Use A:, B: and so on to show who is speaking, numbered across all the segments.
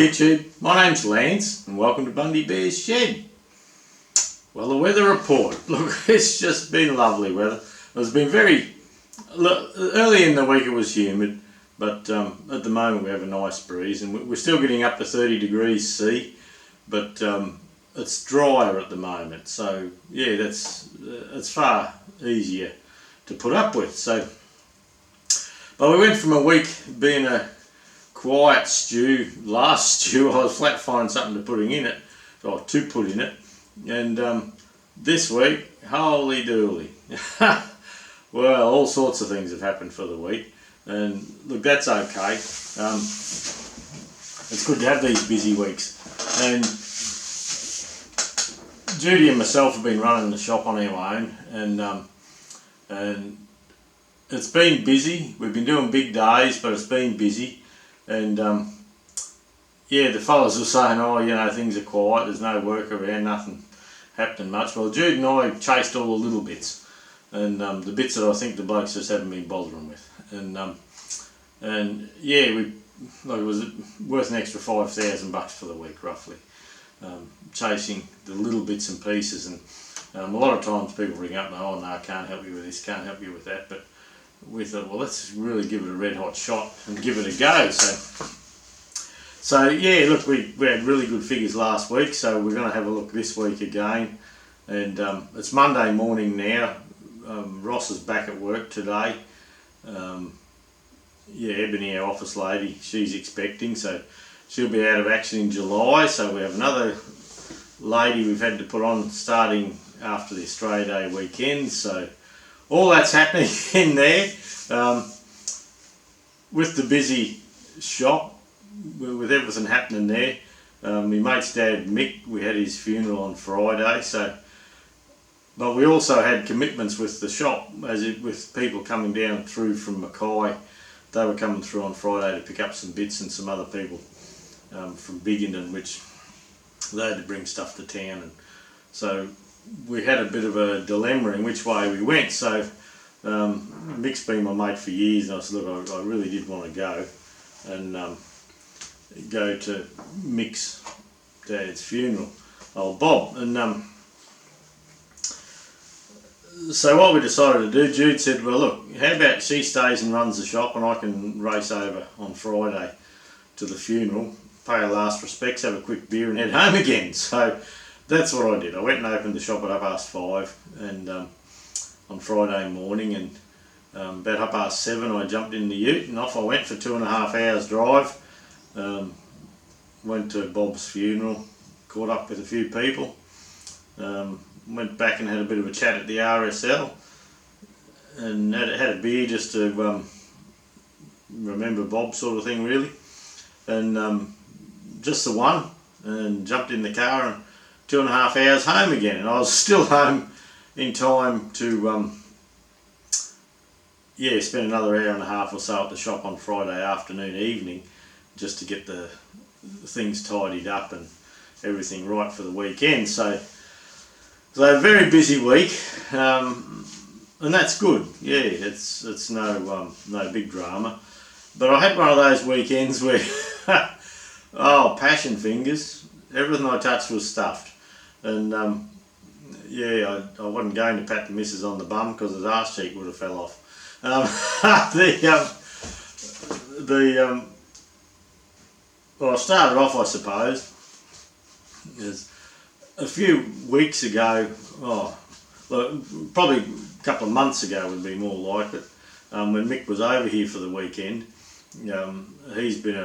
A: YouTube, my name's Lance and welcome to Bundy Bear's Shed. Well, the weather report, look, it's just been lovely weather. It's been early in the week it was humid, but at the moment we have a nice breeze and we're still getting up to 30 degrees C, but it's drier at the moment, so yeah, it's far easier to put up with. But we went from a week being a quiet stew. Last stew I was flat finding something to put in it, and this week, holy dooly. Well, all sorts of things have happened for the week, and look, that's okay. It's good to have these busy weeks, and Judy and myself have been running the shop on our own, and it's been busy. We've been doing big days, but it's been busy. And yeah, the fellas were saying, oh, you know, things are quiet, there's no work around, nothing happening much. Well, Jude and I chased all the little bits, and the bits that I think the blokes just haven't been bothering with. And yeah, it was worth an extra $5,000 for the week, roughly, chasing the little bits and pieces. And a lot of times people ring up and oh no, I can't help you with this, can't help you with that, but we thought, well, let's really give it a red hot shot and give it a go. So yeah, look, we had really good figures last week, so we're going to have a look this week again. And it's Monday morning now. Ross is back at work today. Yeah, Ebony, our office lady, she's expecting, so she'll be out of action in July. So we have another lady we've had to put on starting after the Australia Day weekend. So all that's happening in there. With the busy shop, with everything happening there. My mate's dad Mick, we had his funeral on Friday, but we also had commitments with the shop, with people coming down through from Mackay. They were coming through on Friday to pick up some bits, and some other people from Biggington, which they had to bring stuff to town. And so we had a bit of a dilemma in which way we went. So Mick's been my mate for years, and I said, look, I really did want to go and go to Mick's dad's funeral, old Bob. And so what we decided to do, Jude said, well look, how about she stays and runs the shop and I can race over on Friday to the funeral, pay her last respects, have a quick beer and head home again. So that's what I did. I went and opened the shop at 5:30 and on Friday morning, and about 7:30 I jumped in the ute and off I went for 2.5 hours drive. Went to Bob's funeral, caught up with a few people, went back and had a bit of a chat at the RSL and had a beer just to remember Bob, sort of thing really, and just the one, and jumped in the car and 2.5 hours home again, and I was still home in time to yeah, spend another hour and a half or so at the shop on Friday afternoon, evening, just to get the things tidied up and everything right for the weekend. So a very busy week, and that's good. Yeah, it's no big drama. But I had one of those weekends where oh, passion fingers, everything I touched was stuffed, and yeah, I wasn't going to pat the missus on the bum because his arse cheek would have fell off. Well, I started off, I suppose, as a few weeks ago, probably a couple of months ago would be more like it, when Mick was over here for the weekend. He's been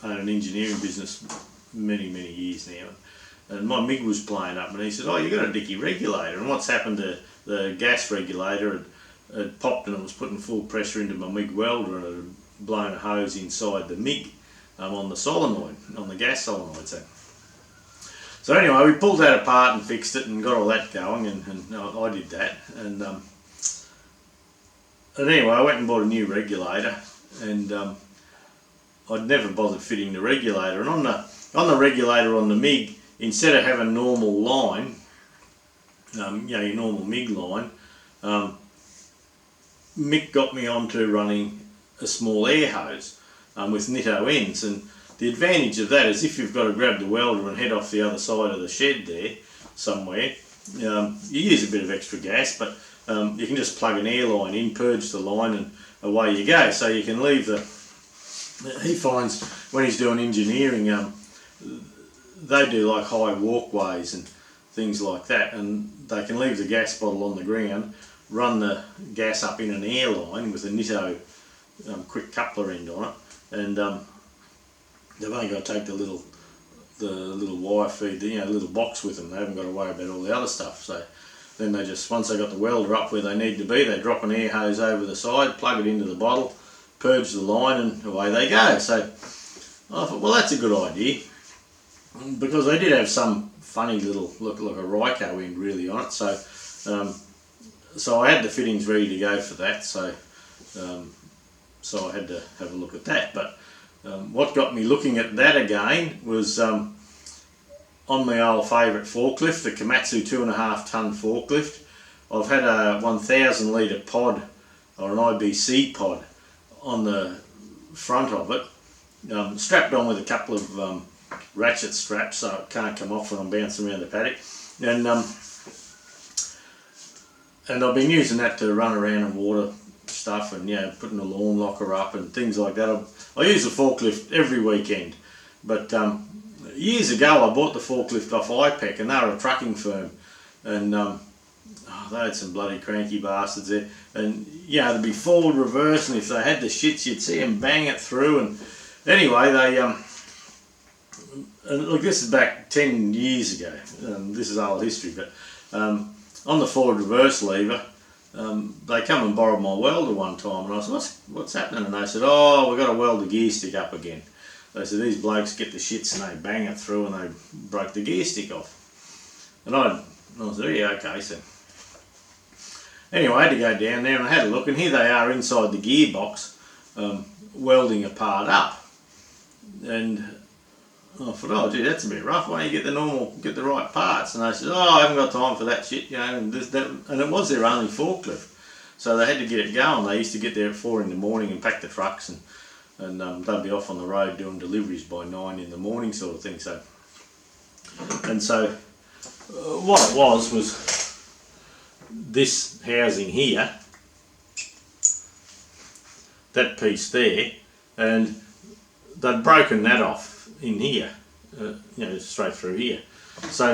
A: owned an engineering business many years now, and my MIG was playing up, and he said, oh, you got a dicky regulator, and what's happened to the gas regulator, it popped and it was putting full pressure into my MIG welder, and it had blown a hose inside the MIG on the solenoid, on the gas solenoid. So anyway, we pulled that apart and fixed it and got all that going, and I did that, and anyway, I went and bought a new regulator, and I'd never bothered fitting the regulator, and on the regulator on the MIG, instead of having normal line, you know, your normal MIG line, Mick got me onto running a small air hose with Nitto ends, and the advantage of that is if you've got to grab the welder and head off the other side of the shed there somewhere, you use a bit of extra gas, but you can just plug an air line in, purge the line, and away you go. So you can leave the... He finds when he's doing engineering, they do like high walkways and things like that, and they can leave the gas bottle on the ground, run the gas up in an air line with a Nitto quick coupler end on it, and they've only got to take the little wire feed, the little box with them. They haven't got to worry about all the other stuff. So then they just, once they got the welder up where they need to be, they drop an air hose over the side, plug it into the bottle, purge the line, and away they go. So I thought, well, that's a good idea, because they did have some funny little, look like a Ryco end really on it. So so I had the fittings ready to go for that. So so I had to have a look at that. But what got me looking at that again was on my old favourite forklift, the Komatsu 2.5 tonne forklift. I've had a 1,000 litre pod, or an IBC pod, on the front of it, strapped on with a couple of ratchet straps so it can't come off when I'm bouncing around the paddock. And I've been using that to run around and water stuff, and putting the lawn locker up and things like that. I use the forklift every weekend, but years ago I bought the forklift off IPEC, and they were a trucking firm, and they had some bloody cranky bastards there, and they'd be forward, reverse, and if they had the shits you'd see them bang it through. And anyway, they and look, this is back 10 years ago, this is old history, but on the forward reverse lever, they come and borrowed my welder one time, and I said, what's happening? And they said, oh, we've got to weld the gear stick up again. They said, these blokes get the shits and they bang it through, and they broke the gear stick off. And I said, yeah, okay. So anyway, I had to go down there and I had a look, and here they are inside the gearbox, welding a part up. And I thought, oh gee, that's a bit rough. Why don't you get the right parts? And they said, oh, I haven't got time for that shit, and it was their only forklift, so they had to get it going. They used to get there at 4 in the morning and pack the trucks, and they'd be off on the road doing deliveries by 9 in the morning, sort of thing. So what it was this housing here, that piece there, and they'd broken that off in here, straight through here. So,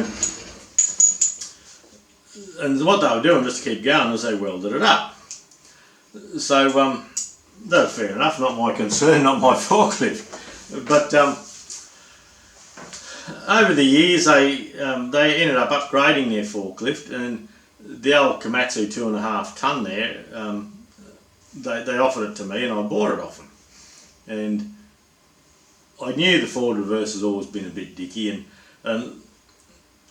A: and what they were doing just to keep going was they welded it up. So that was fair enough, not my concern, not my forklift. But over the years they ended up upgrading their forklift, and the old Komatsu 2.5 tonne there, they offered it to me and I bought it off them. And I knew the forward reverse has always been a bit dicky, and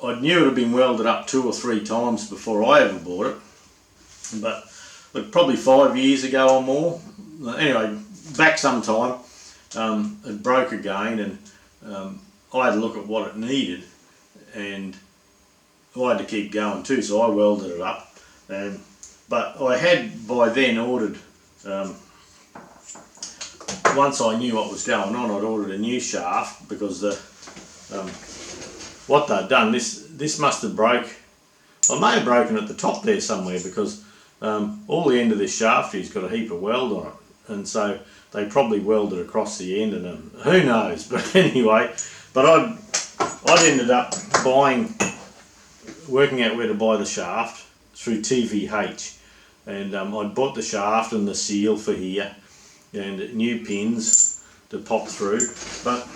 A: I knew it had been welded up 2 or 3 times before I ever bought it. But look, probably 5 years ago or more, anyway, back sometime, it broke again, and I had to look at what it needed, and I had to keep going too, so I welded it up. But I had by then ordered, once I knew what was going on, I'd ordered a new shaft, because what they'd done, this must have broke. I may have broken at the top there somewhere, because all the end of this shaft here's got a heap of weld on it, and so they probably welded across the end, and who knows. But anyway, but I'd ended up working out where to buy the shaft through TVH, and I'd bought the shaft and the seal for here, and new pins to pop through, but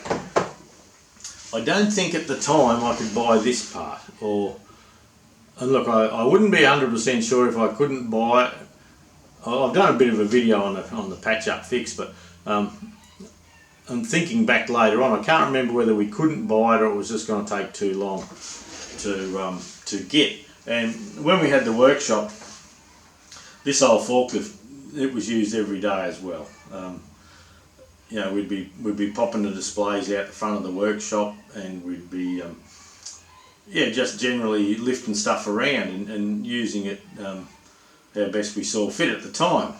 A: I don't think at the time I could buy this part. And look, I wouldn't be 100% sure if I couldn't buy it. I've done a bit of a video on the patch up fix, but I'm thinking back later on, I can't remember whether we couldn't buy it or it was just going to take too long to get. And when we had the workshop, this old forklift, it was used every day as well. We'd be popping the displays out the front of the workshop, and we'd be just generally lifting stuff around and using it how best we saw fit at the time.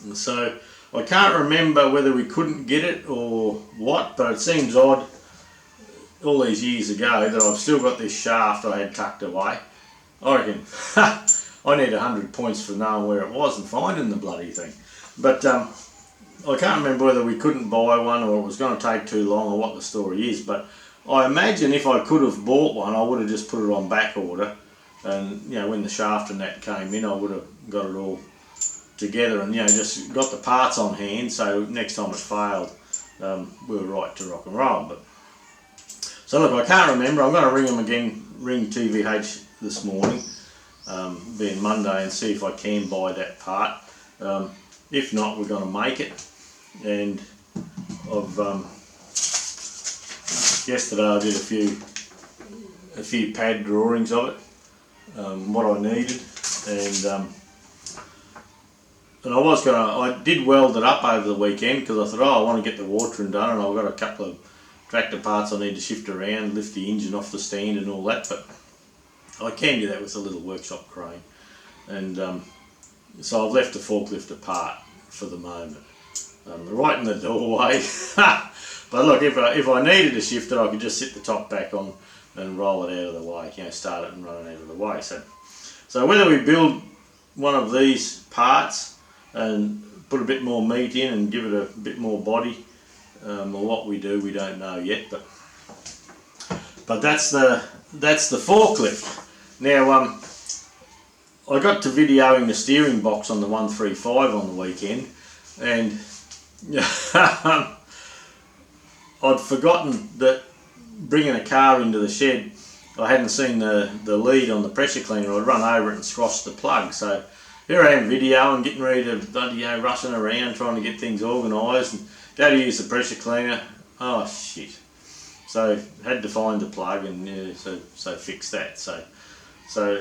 A: And so I can't remember whether we couldn't get it or what, but it seems odd all these years ago that I've still got this shaft I had tucked away. I reckon I need 100 points for knowing where it was and finding the bloody thing. But I can't remember whether we couldn't buy one or it was going to take too long or what the story is. But I imagine if I could have bought one, I would have just put it on back order. And you know, when the shaft and that came in, I would have got it all together and, you know, just got the parts on hand, so next time it failed, we were right to rock and roll. But so look, I can't remember. I'm going to ring them again, ring TVH this morning, being Monday, and see if I can buy that part. If not, we're going to make it. And I've yesterday I did a few pad drawings of it, what I needed, and I did weld it up over the weekend because I thought, oh, I want to get the watering done, and I've got a couple of tractor parts I need to shift around, lift the engine off the stand and all that, but I can do that with a little workshop crane. And so I've left the forklift apart for the moment, right in the doorway. But look, if I needed to shift it, I could just sit the top back on and roll it out of the way, you know, start it and run it out of the way. So whether we build one of these parts and put a bit more meat in and give it a bit more body, or what we do, we don't know yet. But that's the forklift. Now I got to videoing the steering box on the 135 on the weekend, and I'd forgotten that bringing a car into the shed, I hadn't seen the lead on the pressure cleaner. I'd run over it and squashed the plug. So here I am videoing, getting ready to rushing around trying to get things organised and go to use the pressure cleaner. Oh shit! So had to find the plug and so fix that. So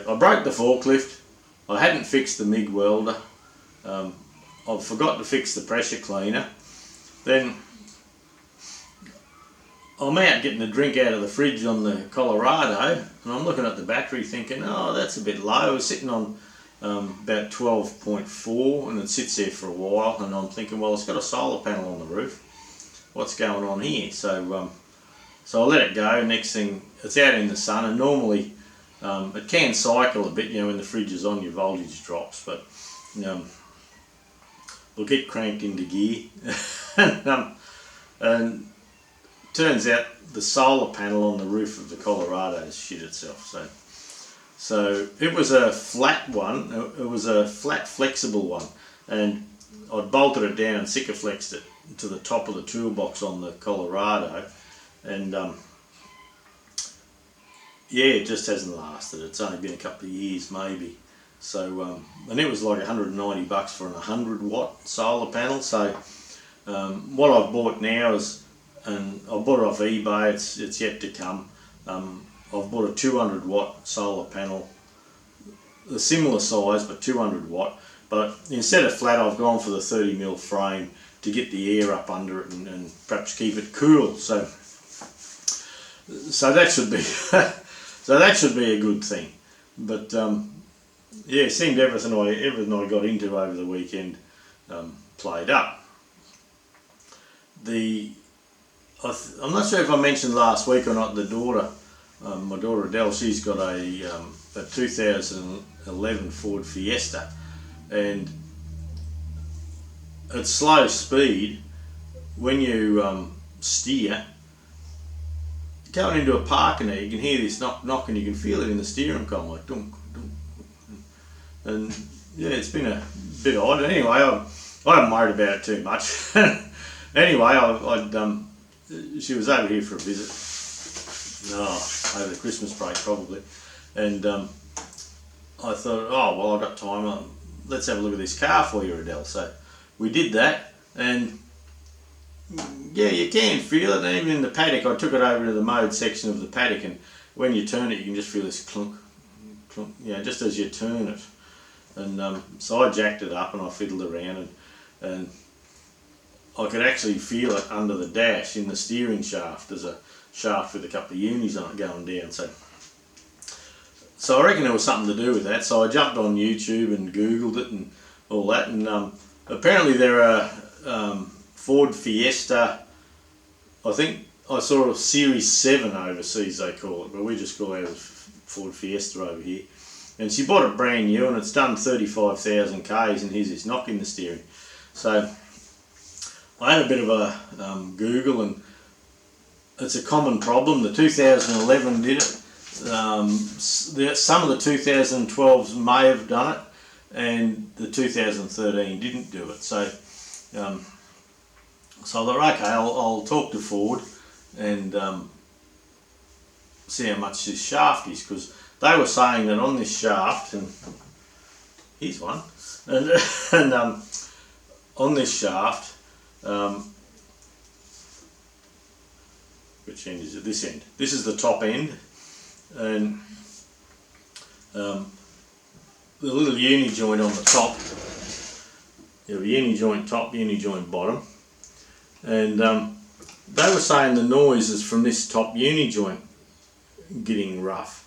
A: I broke the forklift. I hadn't fixed the MIG welder. I forgot to fix the pressure cleaner. Then I'm out getting a drink out of the fridge on the Colorado, and I'm looking at the battery thinking, oh, that's a bit low. I was sitting on about 12.4, and it sits there for a while, and I'm thinking, well, it's got a solar panel on the roof. What's going on here? So I let it go. Next thing, it's out in the sun, and normally it can cycle a bit, you know, when the fridge is on, your voltage drops, but we'll get cranked into gear. And turns out the solar panel on the roof of the Colorado has shit itself. So it was a flat one. It was a flat flexible one, and I'd bolted it down and Sikaflexed it to the top of the toolbox on the Colorado, and yeah, it just hasn't lasted. It's only been a couple of years maybe. So and it was like $190 for an 100-watt solar panel. So what I've bought now is, and I bought it off eBay, it's yet to come. I've bought a 200-watt solar panel, a similar size but 200-watt. But instead of flat, I've gone for the 30mm frame to get the air up under it and perhaps keep it cool. So that should be a good thing. But yeah, it seemed everything I got into over the weekend played up. I'm not sure if I mentioned last week or not, the daughter, my daughter Adele, she's got a 2011 Ford Fiesta, and at slow speed, when you steer, going into a parking there, you can hear this knock and you can feel it in the steering column, like dunk, dunk, dunk. And yeah, it's been a bit odd. Anyway, I haven't worried about it too much. Anyway, she was over here for a visit, over the Christmas break probably, and I thought, oh well, I've got time, let's have a look at this car for you, Adele. So we did that, and yeah, you can feel it. And even in the paddock, I took it over to the mode section of the paddock, and when you turn it, you can just feel this clunk, clunk, just as you turn it. And so I jacked it up and I fiddled around, and I could actually feel it under the dash in the steering shaft. There's a shaft with a couple of unis on it going down. So I reckon there was something to do with that. So I jumped on YouTube and Googled it and all that. And apparently there are Ford Fiesta. I think I saw a Series 7 overseas they call it, but we just call it a Ford Fiesta over here. And she bought it brand new, and it's done 35,000 Ks, and here's this knock in the steering. So I had a bit of a Google, and it's a common problem. The 2011 did it. Some of the 2012s may have done it, and the 2013 didn't do it. So I thought, okay, I'll talk to Ford and see how much this shaft is, because they were saying that on this shaft, and here's one, and on this shaft, which end is it? This end. This is the top end, and the little uni joint on the top. You have a uni joint top, uni joint bottom, and they were saying the noise is from this top uni joint getting rough,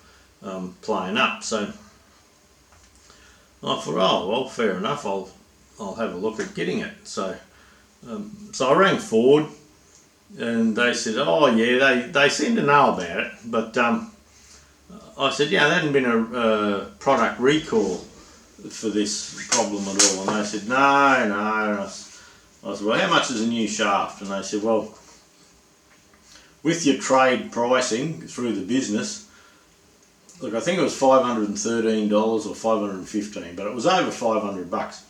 A: playing up. So I thought, oh well, fair enough. I'll have a look at getting it. So I rang Ford, and they said, oh yeah, they seem to know about it, but I said, yeah, there hadn't been a product recall for this problem at all, and they said, no. I said, well, how much is a new shaft? And they said, well, with your trade pricing through the business, look, I think it was $513 or $515, but it was over $500.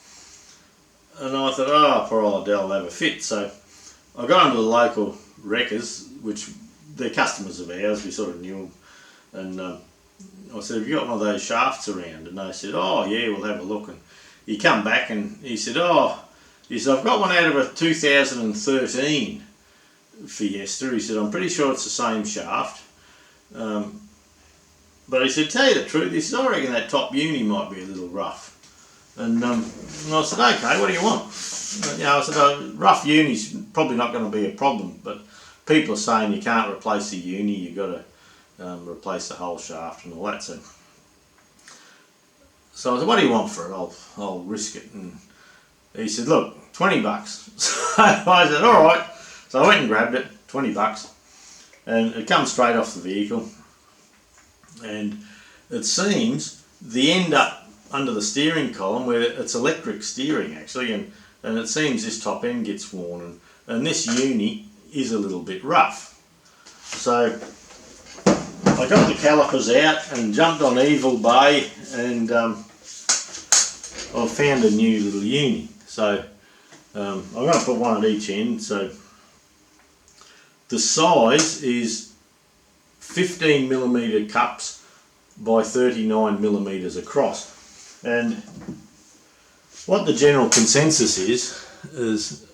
A: And I thought, oh, poor old Dell will have a fit. So I got onto the local wreckers, which they're customers of ours, we sort of knew them, and I said, have you got one of those shafts around? And they said, oh yeah, we'll have a look. And he come back and he said, I've got one out of a 2013 Fiesta. He said, I'm pretty sure it's the same shaft. But he said, tell you the truth, he said, I reckon that top uni might be a little rough. And I said, okay, what do you want? I said, rough uni's probably not going to be a problem, but people are saying you can't replace the uni, you've got to replace the whole shaft and all that. So I said, what do you want for it? I'll risk it. And he said, look, $20. So I said, all right. So I went and grabbed it, $20, and it comes straight off the vehicle. And it seems the end up under the steering column, where it's electric steering actually, and it seems this top end gets worn, and this uni is a little bit rough. So I got the calipers out and jumped on Evil Bay, and I found a new little uni. So I'm going to put one at each end. So the size is 15mm cups by 39mm across. And what the general consensus is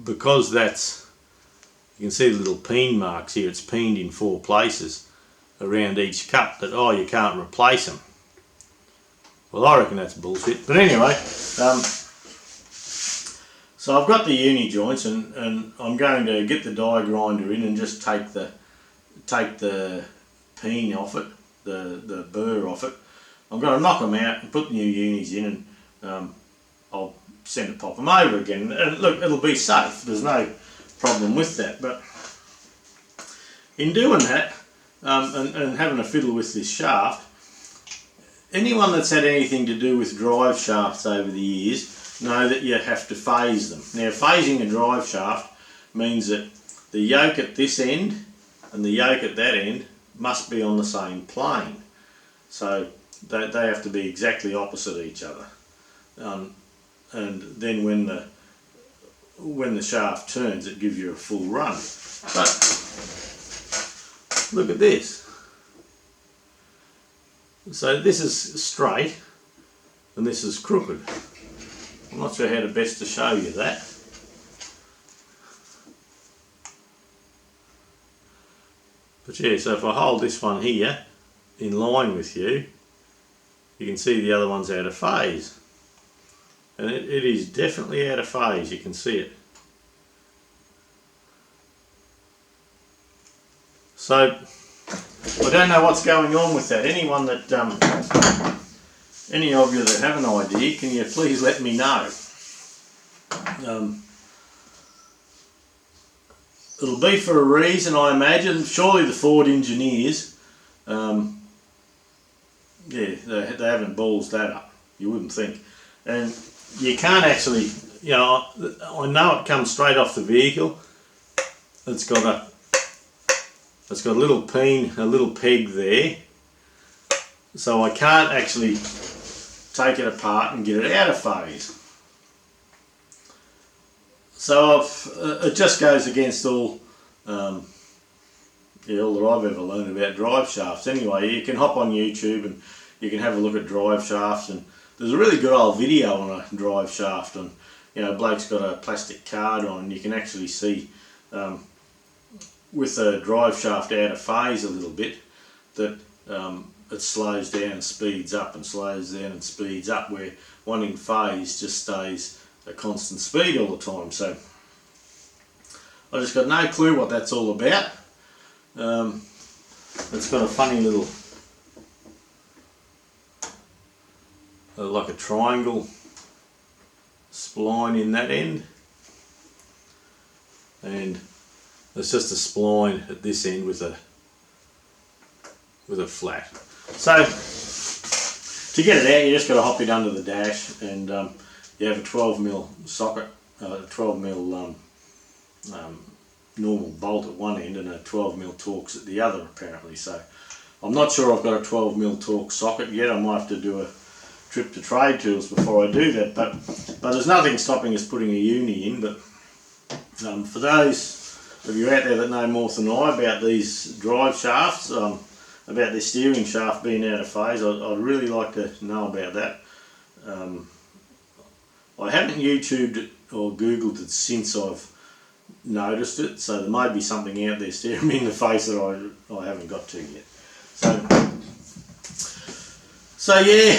A: because that's, you can see the little peen marks here, it's peened in 4 places around each cup, that you can't replace them. Well, I reckon that's bullshit. But anyway, so I've got the uni joints, and I'm going to get the die grinder in and just take the peen off it, the burr off it. I'm going to knock them out and put new unis in, and I'll send it pop them over again. And look, it'll be safe. There's no problem with that. But in doing that, and having a fiddle with this shaft, anyone that's had anything to do with drive shafts over the years know that you have to phase them. Now, phasing a drive shaft means that the yoke at this end and the yoke at that end must be on the same plane. So they have to be exactly opposite each other. And then when the shaft turns, it gives you a full run. But look at this. So this is straight and this is crooked. I'm not sure how to best to show you that. But yeah, so if I hold this one here in line with you, you can see the other one's out of phase. And it is definitely out of phase, you can see it. So I don't know what's going on with that. Anyone that, any of you that have an idea, can you please let me know? it'll be for a reason, I imagine. Surely the Ford engineers, yeah, they haven't ballsed that up. You wouldn't think. And you can't actually, you know, I know it comes straight off the vehicle. It's got a little peen, a little peg there. So I can't actually take it apart and get it out of phase. So it just goes against all all that I've ever learned about drive shafts. Anyway, you can hop on YouTube and you can have a look at drive shafts, and there's a really good old video on a drive shaft, and you know, bloke's got a plastic card on, and you can actually see with the drive shaft out of phase a little bit that it slows down and speeds up, and slows down and speeds up, where one in phase just stays a constant speed all the time. So I just got no clue what that's all about. It's got a funny little like a triangle spline in that end, and it's just a spline at this end with a flat. So to get it out, you just got to hop it under the dash, and you have a 12mm socket, 12mm normal bolt at one end and a 12mm Torx at the other, apparently. So I'm not sure I've got a 12mm Torx socket yet. I might have to do a trip to Trade Tools before I do that, but there's nothing stopping us putting a uni in. But for those of you out there that know more than I about these drive shafts, about their steering shaft being out of phase, I'd really like to know about that. I haven't YouTubed it or Googled it since I've noticed it, so there may be something out there staring me in the face that I haven't got to yet. So yeah,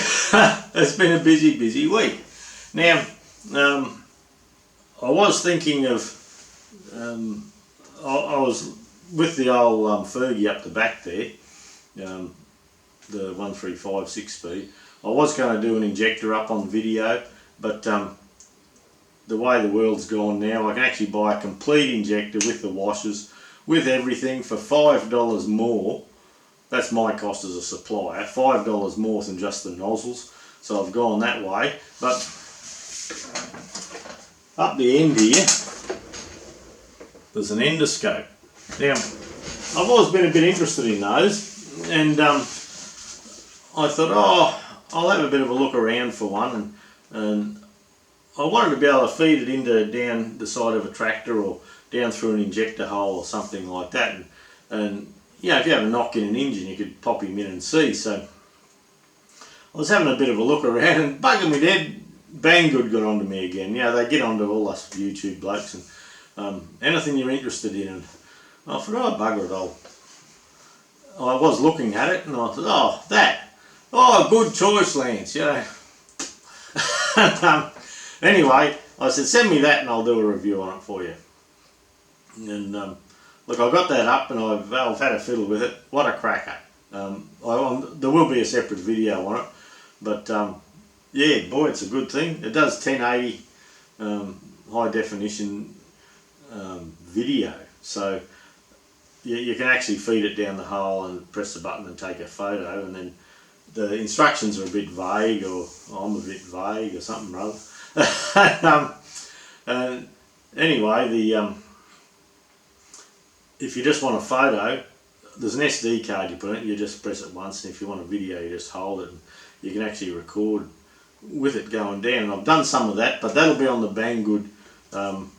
A: it's been a busy week. Now, I was thinking of, I was with the old Fergie up the back there, the 135 6-speed. I was going to do an injector up on video, but the way the world's gone now, I can actually buy a complete injector with the washers, with everything, for $5 more. That's my cost as a supplier, $5 more than just the nozzles. So I've gone that way. But up the end here, there's an endoscope. Now, I've always been a bit interested in those, and I thought, oh, I'll have a bit of a look around for one, and I wanted to be able to feed it down the side of a tractor or down through an injector hole or something like that, and you know, if you have a knock in an engine, you could pop him in and see. So I was having a bit of a look around, and bugging me dead, Banggood got onto me again. You know, they get onto all us YouTube blokes, and anything you're interested in, and I thought, oh, bugger it, I was looking at it, and I thought, oh, good choice, Lance, you know. Anyway, I said, send me that and I'll do a review on it for you. And look, I got that up, and I've had a fiddle with it. What a cracker. There will be a separate video on it, but yeah, boy, it's a good thing. It does 1080 high definition video, so you can actually feed it down the hole and press the button and take a photo, and then the instructions are a bit vague, or I'm a bit vague or something or other. Anyway, if you just want a photo, there's an SD card you put in it, you just press it once, and if you want a video, you just hold it, and you can actually record with it going down. And I've done some of that, but that'll be on the Banggood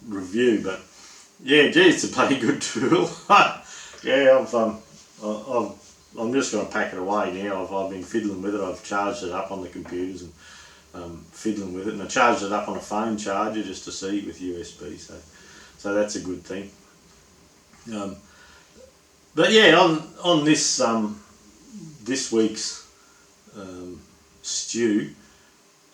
A: review. But yeah, gee, it's a bloody good tool. Yeah, I'm just going to pack it away now. I've been fiddling with it. I've charged it up on the computers and fiddling with it, and I charged it up on a phone charger just to see with USB. So that's a good thing. But yeah, on this this week's stew,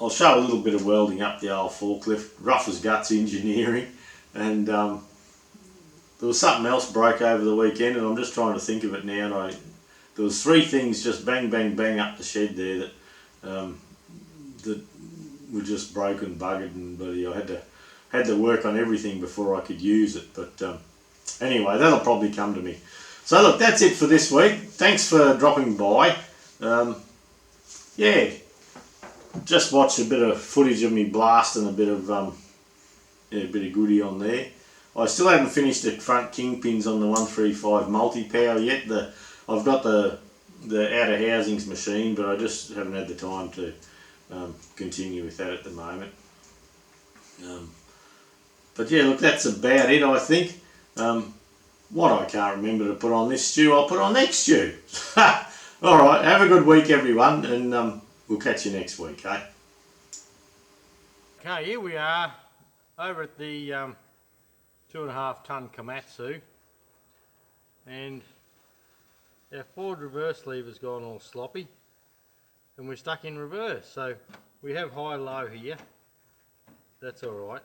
A: I'll show a little bit of welding up the old forklift, rough as guts engineering, and there was something else broke over the weekend, and I'm just trying to think of it now. And there was 3 things just bang up the shed there that that were just broken, buggered, and bloody I had to work on everything before I could use it. But anyway, that'll probably come to me. So look, that's it for this week. Thanks for dropping by. Yeah, just watched a bit of footage of me blasting a bit of goodie on there. I still haven't finished the front kingpins on the 135 multi-power yet. I've got the outer housings machine, but I just haven't had the time to continue with that at the moment. But yeah, look, that's about it, I think. What I can't remember to put on this stew, I'll put on next stew. Alright, have a good week everyone, and we'll catch you next week, eh? Okay, here we are over at the 2.5 tonne Komatsu, and our forward reverse lever's gone all sloppy and we're stuck in reverse. So we have high-low here, that's alright.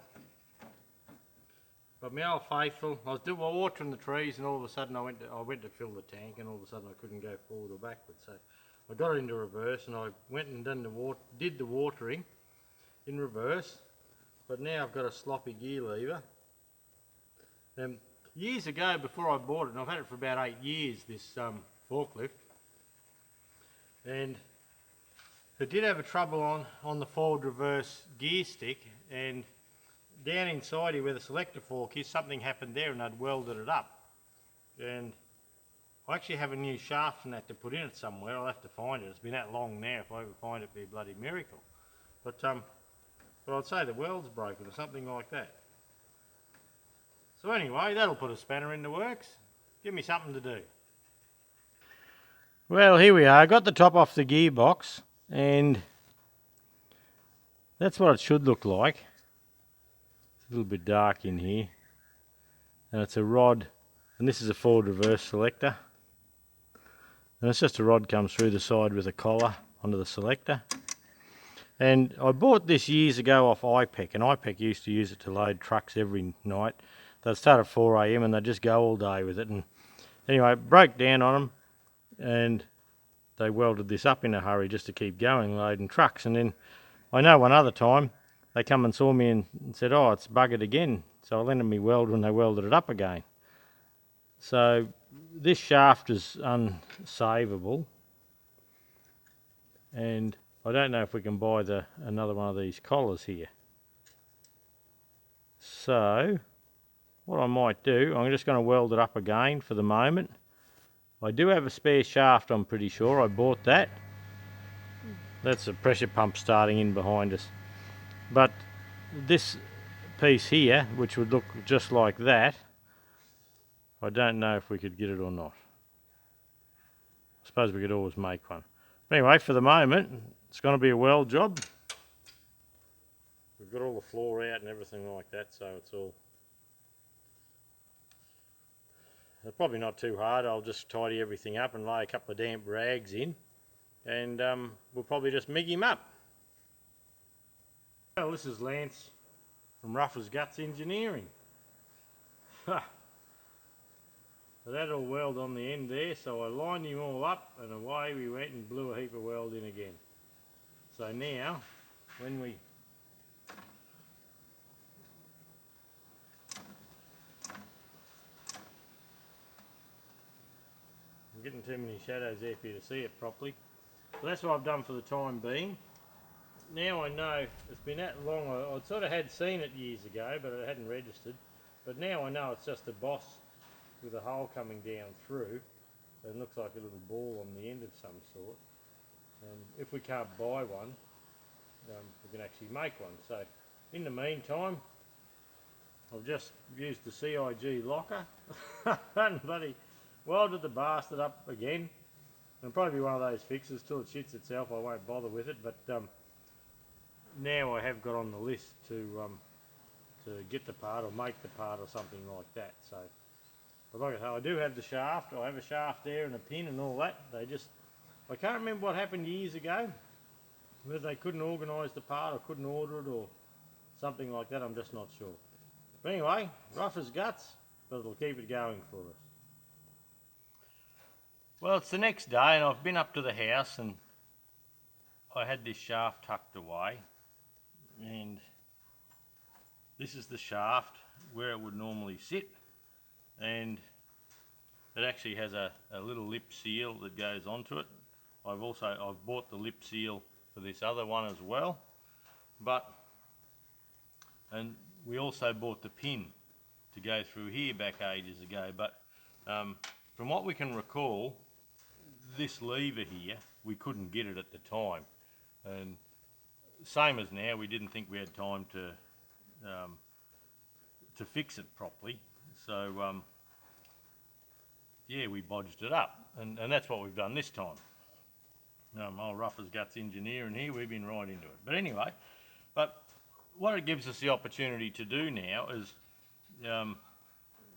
A: But my old faithful, I was watering the trees, and all of a sudden I went to fill the tank, and all of a sudden I couldn't go forward or backwards. So I got it into reverse, and I went and did the watering in reverse. But now I've got a sloppy gear lever. Years ago, before I bought it, and I've had it for about 8 years, this forklift, and it did have a trouble on the forward reverse gear stick, and down inside here where the selector fork is, something happened there and I'd welded it up. And I actually have a new shaft and that to put in it somewhere. I'll have to find it. It's been that long now. If I ever find it, it'd be a bloody miracle. But I'd say the weld's broken or something like that. So anyway, that'll put a spanner in the works. Give me something to do. Well, here we are. I got the top off the gearbox, and that's what it should look like. It's a little bit dark in here, and it's a rod, and this is a forward reverse selector, and it's just a rod comes through the side with a collar onto the selector. And I bought this years ago off IPEC, and IPEC used to use it to load trucks every night. They'd start at 4 AM and they'd just go all day with it. And anyway, it broke down on them, and they welded this up in a hurry just to keep going loading trucks. And then I know one other time they come and saw me and said, oh, it's buggered again. So I lent me welder and they welded it up again. So this shaft is unsavable, and I don't know if we can buy another one of these collars here. So what I might do, I'm just going to weld it up again for the moment. I do have a spare shaft, I'm pretty sure. I bought that. That's a pressure pump starting in behind us. But this piece here, which would look just like that, I don't know if we could get it or not. I suppose we could always make one. But anyway, for the moment, it's going to be a weld job. We've got all the floor out and everything like that, so it's probably not too hard. I'll just tidy everything up and lay a couple of damp rags in, and we'll probably just mig him up. Well, this is Lance from Rough as Guts Engineering. So that all weld on the end there, so I lined him all up and away we went and blew a heap of weld in again. So now, when we I'm getting too many shadows there for you to see it properly. So that's what I've done for the time being. Now I know it's been that long. I sort of had seen it years ago, but I hadn't registered. But now I know it's just a boss with a hole coming down through. It looks like a little ball on the end of some sort. If we can't buy one, we can actually make one. So in the meantime, I've just used the CIG locker and bloody welded the bastard up again. It'll probably be one of those fixes till it shits itself. I won't bother with it, but now I have got on the list to get the part or make the part or something like that. So, but like I say, I do have the shaft. I have a shaft there and a pin and all that. I can't remember what happened years ago, whether they couldn't organise the part or couldn't order it or something like that. I'm just not sure. But anyway, rough as guts, but it'll keep it going for us. Well, it's the next day and I've been up to the house and I had this shaft tucked away, and this is the shaft where it would normally sit, and it actually has a little lip seal that goes onto it. I've bought the lip seal for this other one as well, and we also bought the pin to go through here back ages ago, but from what we can recall, this lever here, we couldn't get it at the time, and same as now, we didn't think we had time to fix it properly, so yeah, we bodged it up, and that's what we've done this time. Old rough as guts engineer in here, we've been right into it. But anyway, what it gives us the opportunity to do now is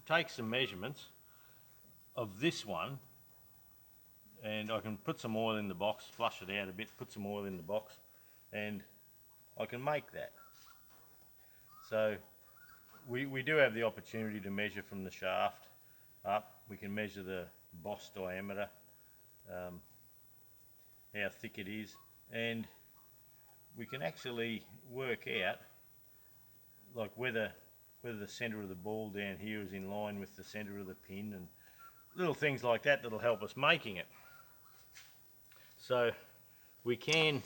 A: take some measurements of this one, and I can put some oil in the box, flush it out a bit, put some oil in the box, and I can make that. So we do have the opportunity to measure from the shaft up. We can measure the boss diameter, how thick it is, and we can actually work out like whether the center of the ball down here is in line with the center of the pin, and little things like that that'll help us making it. So we can,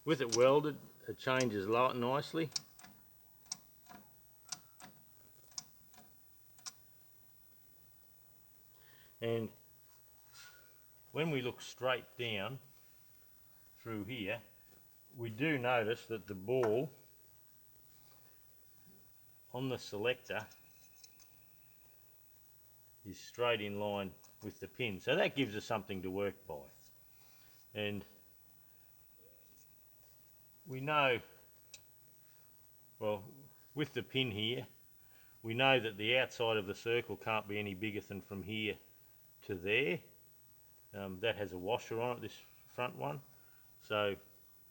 A: with it welded, it changes nicely. And when we look straight down through here, we do notice that the ball on the selector is straight in line with the pin. So that gives us something to work by. And we know, well, with the pin here, we know that the outside of the circle can't be any bigger than from here to there. That has a washer on it, this front one. So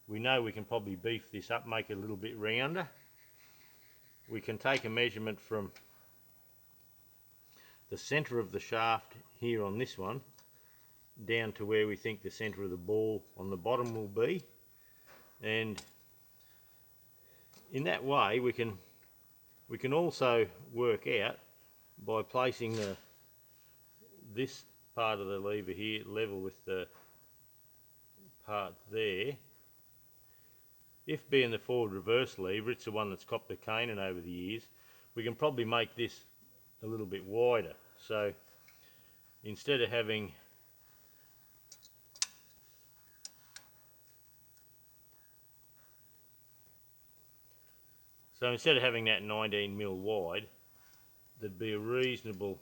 A: we know we can probably beef this up, make it a little bit rounder. We can take a measurement from the center of the shaft here on this one down to where we think the center of the ball on the bottom will be, and in that way we can also work out by placing this part of the lever here level with the part there. If being the forward reverse lever, it's the one that's copped the caning over the years, we can probably make this a little bit wider. So instead of having that 19mm wide, there'd be a reasonable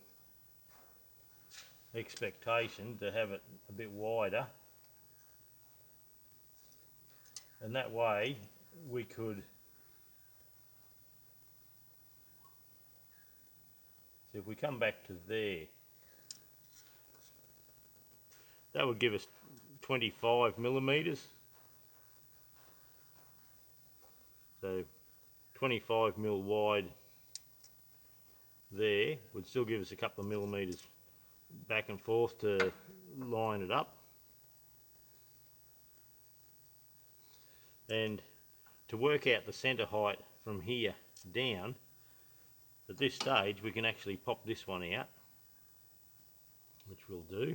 A: expectation to have it a bit wider, and that way we could, so if we come back to there, that would give us 25mm. So 25mm wide there would still give us a couple of millimeters back and forth to line it up. And to work out the center height from here down, at this stage we can actually pop this one out, which we'll do,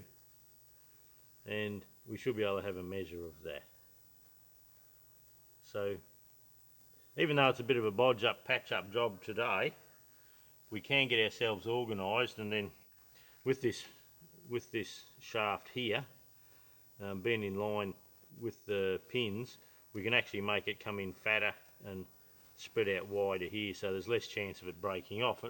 A: and we should be able to have a measure of that. So even though it's a bit of a bodge up, patch up job today, we can get ourselves organised, and then with this shaft here being in line with the pins, we can actually make it come in fatter and spread out wider here, so there's less chance of it breaking off.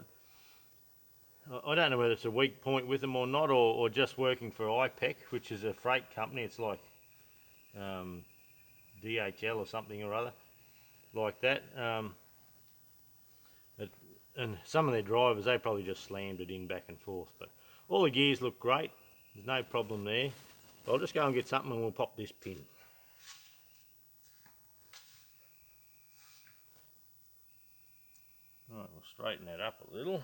A: I don't know whether it's a weak point with them or not, or just working for IPEC, which is a freight company. It's like DHL or something or other like that. And some of their drivers, they probably just slammed it in back and forth, but all the gears look great, there's no problem there. I'll just go and get something and we'll pop this pin. Right, we'll straighten that up a little.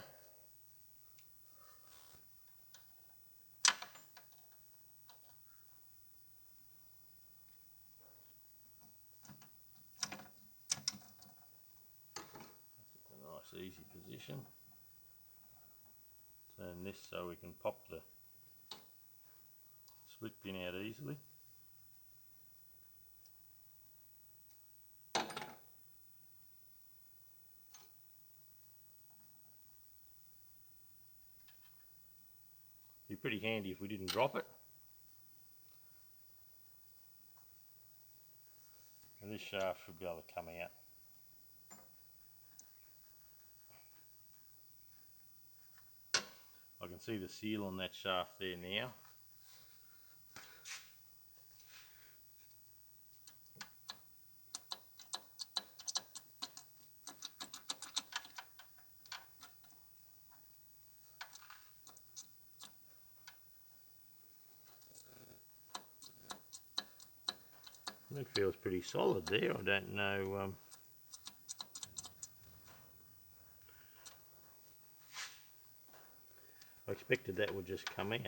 A: That's a nice easy position. and this so we can pop the split pin out easily. Be pretty handy if we didn't drop it. And this shaft should be able to come out. I can see the seal on that shaft there now. That feels pretty solid there. I don't know. I expected that would just come out.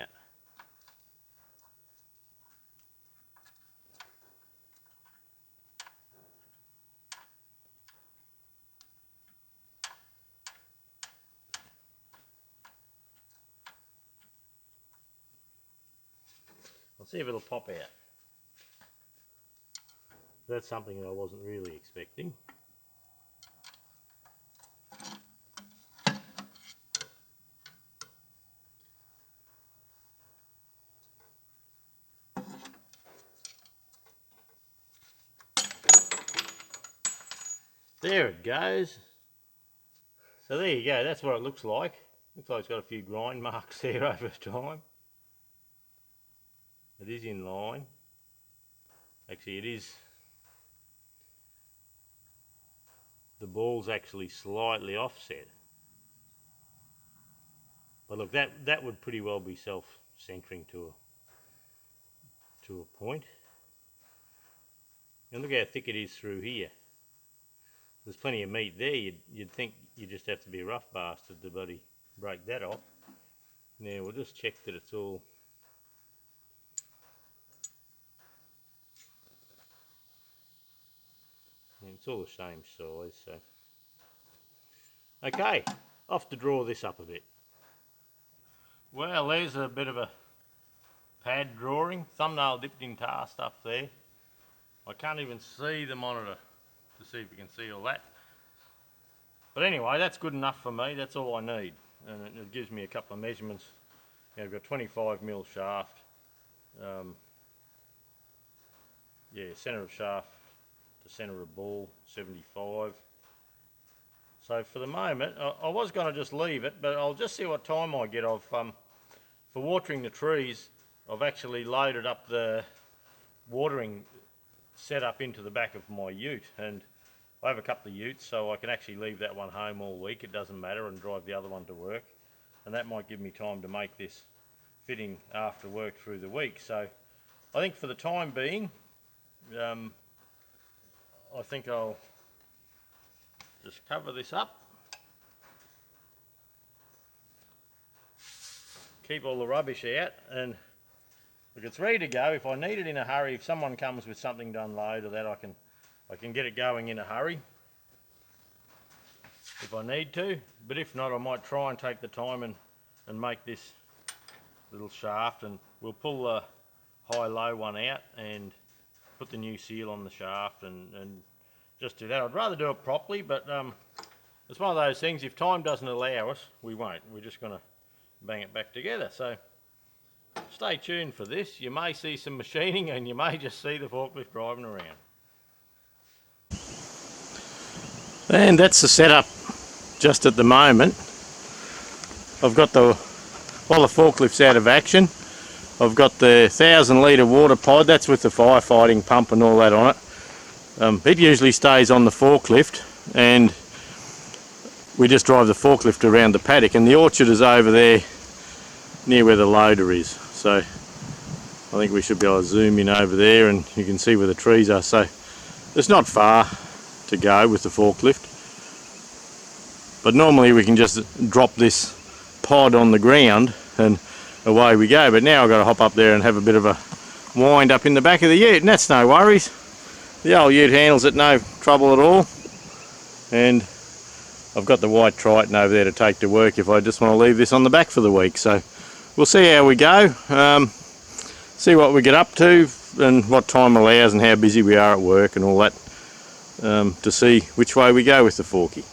A: I'll see if it'll pop out. That's something that I wasn't really expecting. There it goes. So there you go, that's what it looks like. Looks like it's got a few grind marks there over time. It is in line. Actually it is. The ball's actually slightly offset. But look, that would pretty well be self-centering to a point. And look how thick it is through here. There's plenty of meat there. You'd think you just have to be a rough bastard to bloody break that off. Now we'll just check that it's all the same size. So okay, off to draw this up a bit. Well, there's a bit of a pad drawing, thumbnail dipped in tar stuff there. I can't even see the monitor to see if you can see all that. But anyway, that's good enough for me. That's all I need. And it gives me a couple of measurements. You know, I've got 25mm shaft. Yeah, centre of shaft to centre of ball, 75. So for the moment, I was going to just leave it, but I'll just see what time I get of. For watering the trees, I've actually loaded up the watering setup into the back of my ute, and I have a couple of utes, so I can actually leave that one home all week, it doesn't matter, and drive the other one to work. And that might give me time to make this fitting after work through the week. So I think for the time being, I think I'll just cover this up. Keep all the rubbish out, and look, it's ready to go. If I need it in a hurry, if someone comes with something to unload or that, I can get it going in a hurry if I need to. But if not, I might try and take the time and make this little shaft, and we'll pull the high-low one out and put the new seal on the shaft and just do that. I'd rather do it properly, but it's one of those things, if time doesn't allow us, we won't. We're just going to bang it back together. So stay tuned for this. You may see some machining, and you may just see the forklift driving around. And that's the setup just at the moment. I've got while the forklift's out of action, I've got the 1,000 litre water pod. That's with the firefighting pump and all that on it. It usually stays on the forklift, and we just drive the forklift around the paddock, and the orchard is over there near where the loader is. So I think we should be able to zoom in over there, and you can see where the trees are. So it's not far to go with the forklift, but normally we can just drop this pod on the ground and away we go. But now I've got to hop up there and have a bit of a wind up in the back of the ute, and that's no worries. The old ute handles it no trouble at all, and I've got the white Triton over there to take to work if I just want to leave this on the back for the week. So we'll see how we go, see what we get up to and what time allows and how busy we are at work and all that, to see which way we go with the Forky.